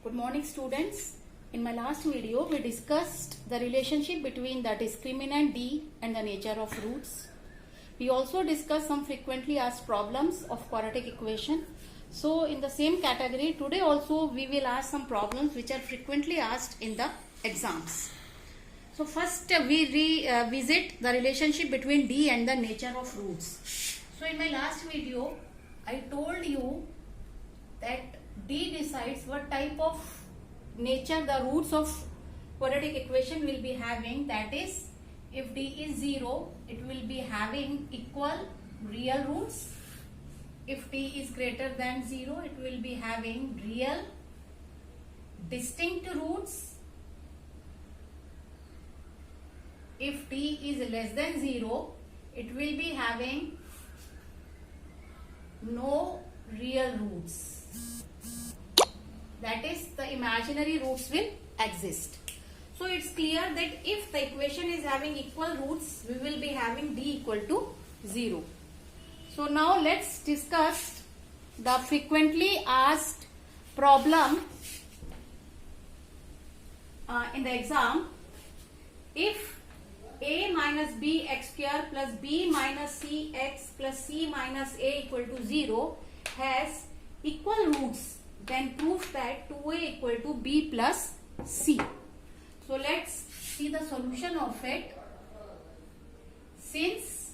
Good morning, students. In my last video, we discussed the relationship between the discriminant d and the nature of roots. We also discussed some frequently asked problems of quadratic equation. So, in the same category, today also we will ask some problems which are frequently asked in the exams. So, first we revisit the relationship between d and the nature of roots. So, in my last video, I told you that d decides what type of nature the roots of quadratic equation will be having. That is, if d is 0, it will be having equal real roots. If d is greater than 0, it will be having real distinct roots. If d is less than 0, it will be having no real roots. That is, the imaginary roots will exist. So it's clear that if the equation is having equal roots, we will be having d equal to 0. So now let's discuss the frequently asked problem in the exam. If a minus b x square plus b minus c x plus c minus a equal to 0 has equal roots, then prove that 2a equal to b plus c. So let's see the solution of it. Since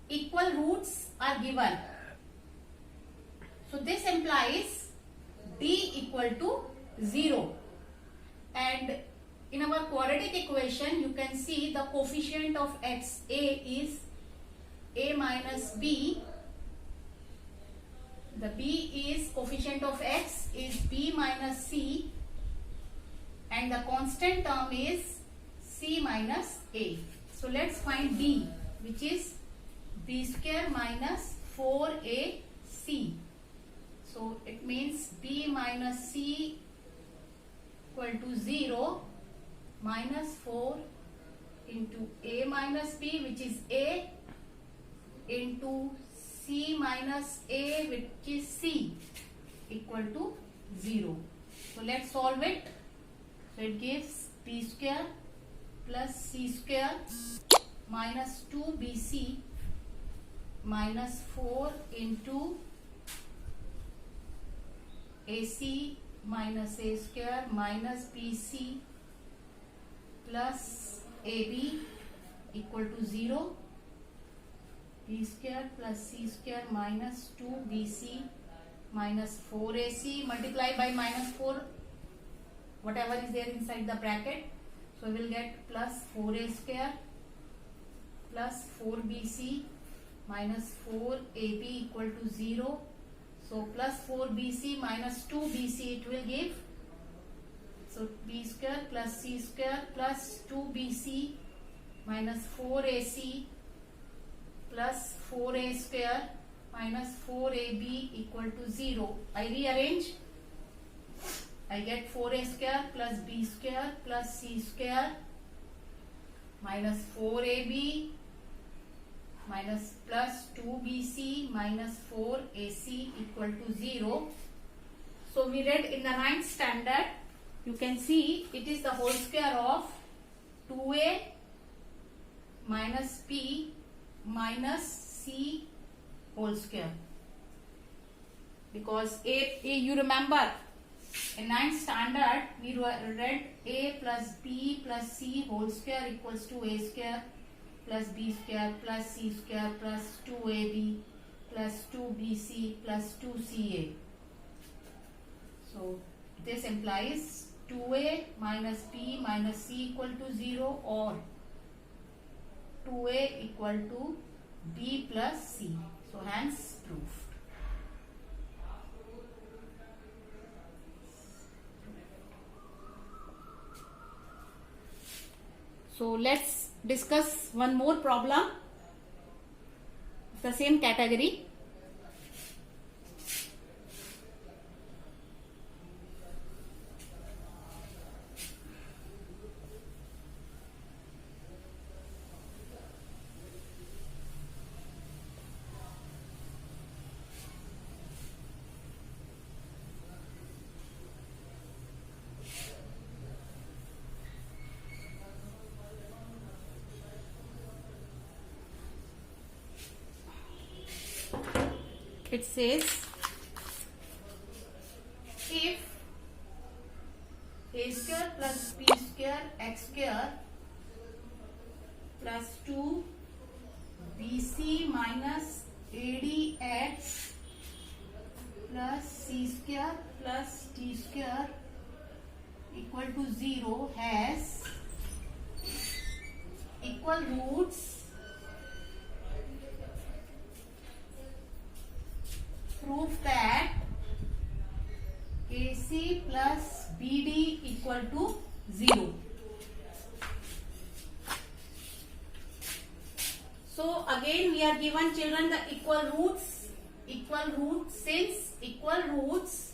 equal roots are given, so this implies d equal to 0, and in our quadratic equation you can see the coefficient of x, a is a minus b. The b is coefficient of x is b minus c, and the constant term is c minus a. So let's find d, which is b square minus 4ac. So it means b minus c equal to 0 minus 4 into a minus b, which is a, into c minus a, which is c, equal to 0. So let's solve it. So it gives b square plus c square minus 2bc minus 4 into ac minus a square minus bc plus ab equal to 0. b square plus c square minus 2bc minus 4ac multiply by minus 4, whatever is there inside the bracket. So we will get plus 4a square plus 4bc minus 4ab equal to 0. So plus 4bc minus 2bc it will give. So b square plus c square plus 2bc minus 4ac plus 4a square minus 4ab equal to 0. I rearrange. I get 4a square plus b square plus c square minus 4ab minus plus 2bc minus 4ac equal to 0. So we read in the 9th standard, you can see it is the whole square of 2a minus b minus c whole square. Because you remember in 9th standard we read a plus b plus c whole square equals to a square plus b square plus c square plus 2ab plus 2bc plus 2ca. So this implies 2a minus b minus c equal to 0, or 2a equal to b plus c. So hence proof. So let's discuss one more problem, the same category. It says if a square plus b square x square plus 2 bc minus adx plus c square plus d square equal to 0 has equal roots, prove that AC plus BD equal to 0. So again we are given children the equal roots. Since equal roots,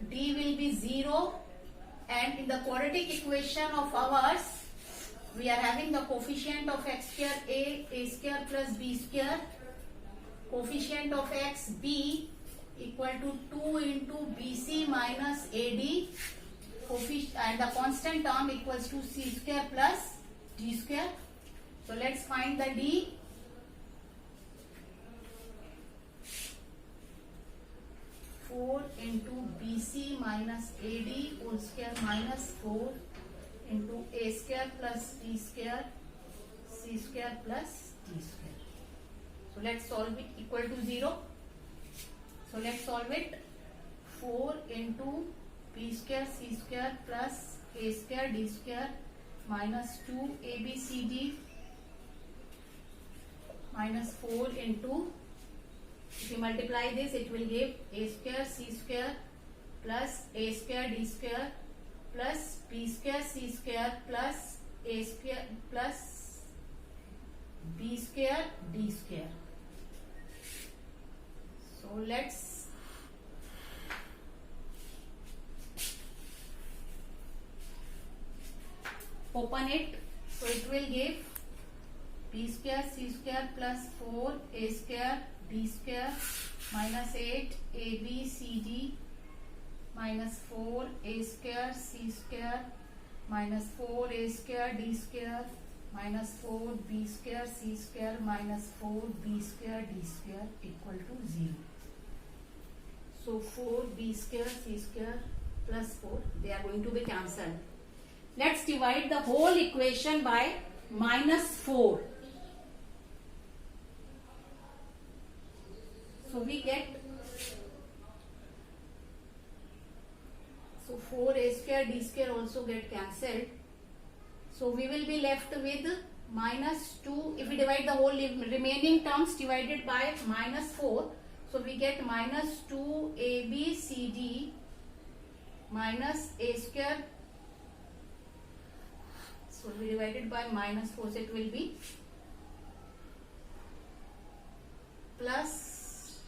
D will be 0, and in the quadratic equation of ours we are having the coefficient of x square a square plus b square, coefficient of x b equal to 2 into bc minus ad, and the constant term equals to c square plus d square. So let's find the d. Four into bc minus ad whole square minus 4 into a square plus b square c square plus d square. So let's solve it. Equal to 0. So let's solve it. 4 into b square c square plus a square d square minus 2 abcd minus 4 into, if you multiply this it will give a square c square plus a square d square plus b square c square plus a square plus b square d square. So let's open it. So it will give b square c square plus 4 a square d square minus 8 ab cd minus 4 a square c square minus 4 a square d square minus 4 b square c square minus 4 b square d square equal to 0. So 4 b square c square plus 4, they are going to be cancelled. Let's divide the whole equation by minus 4. So we get, so 4a square d square also get cancelled. So we will be left with minus 2. If we divide the whole remaining terms divided by minus 4, so we get minus 2 abcd minus a square. So we divided by minus 4, so it will be plus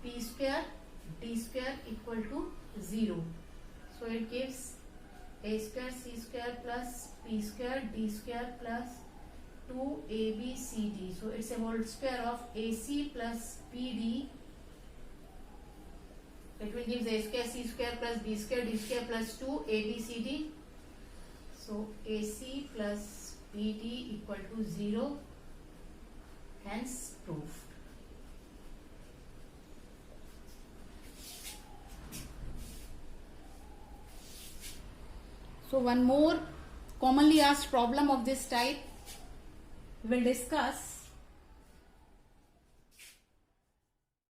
b square d square equal to 0. So it gives a square c square plus b square d square plus 2abcd. So it's a whole square of ac plus bd. It will give a square c square plus b square d square plus 2abcd. So AC plus BD equal to 0, hence proved. So one more commonly asked problem of this type we will discuss.